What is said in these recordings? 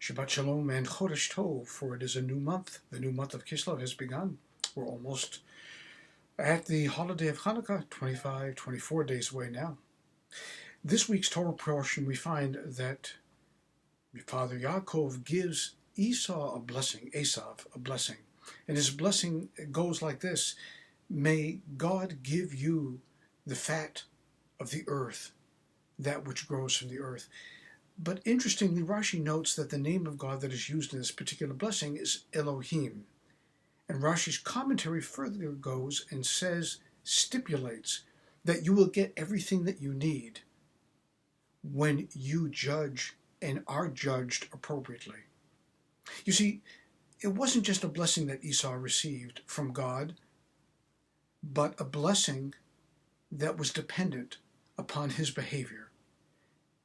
Shabbat Shalom and Chodesh Tov, for it is a new month. The new month of Kislev has begun. We're almost at the holiday of Hanukkah, 24 days away now. This week's Torah portion, we find that Father Yaakov gives Esau a blessing, Esav a blessing. And his blessing goes like this: may God give you the fat of the earth, that which grows from the earth. But interestingly, Rashi notes that the name of God that is used in this particular blessing is Elohim. And Rashi's commentary further goes and stipulates that you will get everything that you need when you judge and are judged appropriately. You see, it wasn't just a blessing that Esau received from God, but a blessing that was dependent upon his behavior.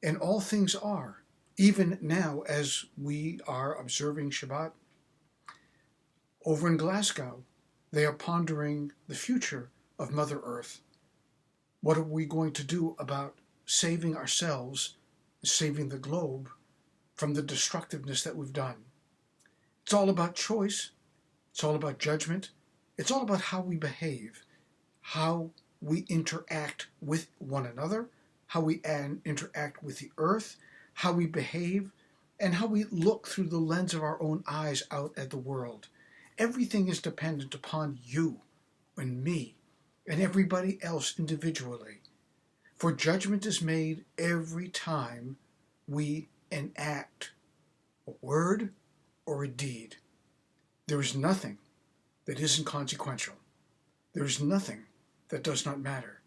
And all things are, even now as we are observing Shabbat. Over in Glasgow, they are pondering the future of Mother Earth. What are we going to do about saving ourselves, saving the globe from the destructiveness that we've done? It's all about choice. It's all about judgment. It's all about how we behave, how we interact with one another, how we interact with the earth, how we behave, and how we look through the lens of our own eyes out at the world. Everything is dependent upon you and me and everybody else individually. For judgment is made every time we enact a word or a deed. There is nothing that isn't consequential. There is nothing that does not matter.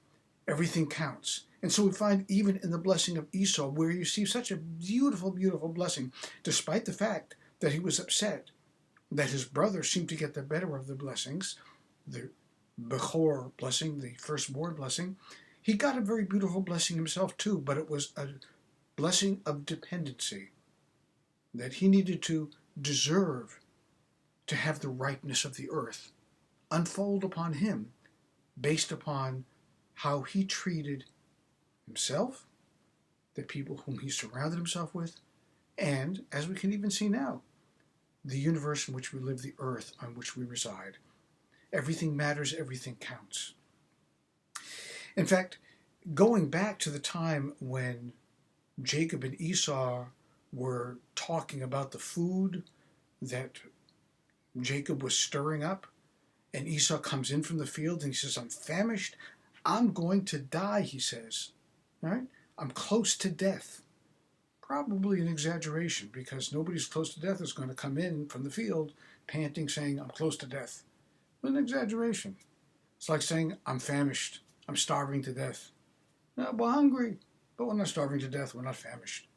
Everything counts. And so we find even in the blessing of Esau, where he received such a beautiful, beautiful blessing, despite the fact that he was upset that his brother seemed to get the better of the blessings, the Bechor blessing, the firstborn blessing, he got a very beautiful blessing himself too, but it was a blessing of dependency, that he needed to deserve to have the ripeness of the earth unfold upon him based upon how he treated himself, the people whom he surrounded himself with, and, as we can even see now, the universe in which we live, the earth on which we reside. Everything matters, everything counts. In fact, going back to the time when Jacob and Esau were talking about the food that Jacob was stirring up, and Esau comes in from the field and he says, "I'm famished. I'm going to die," he says. Right? "I'm close to death." Probably an exaggeration, because nobody's close to death is going to come in from the field panting, saying, "I'm close to death." But an exaggeration. It's like saying, "I'm famished. I'm starving to death." No, we're hungry, but we're not starving to death. We're not famished.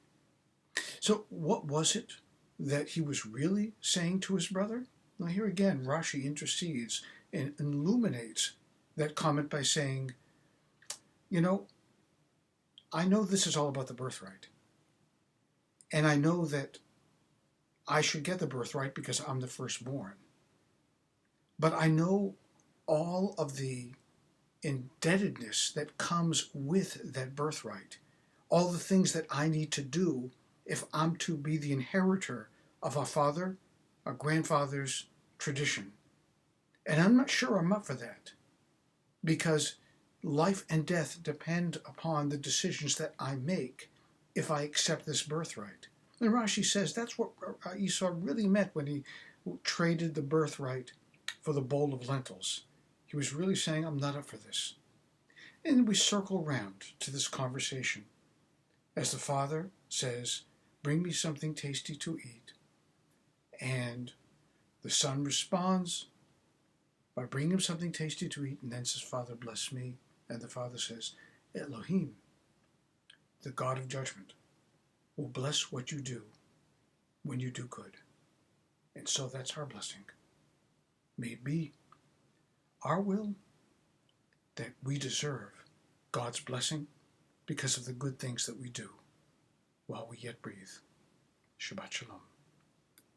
So what was it that he was really saying to his brother? Now here again, Rashi intercedes and illuminates that comment by saying, I know this is all about the birthright. And I know that I should get the birthright because I'm the firstborn. But I know all of the indebtedness that comes with that birthright, all the things that I need to do if I'm to be the inheritor of our grandfather's tradition. And I'm not sure I'm up for that, because life and death depend upon the decisions that I make if I accept this birthright. And Rashi says that's what Esau really meant when he traded the birthright for the bowl of lentils. He was really saying, "I'm not up for this." And we circle round to this conversation as the father says, "Bring me something tasty to eat." And the son responds by bringing him something tasty to eat, and then says, "Father, bless me." And the father says, "Elohim, the God of judgment, will bless what you do when you do good." And so that's our blessing. May it be our will that we deserve God's blessing because of the good things that we do while we yet breathe. Shabbat Shalom.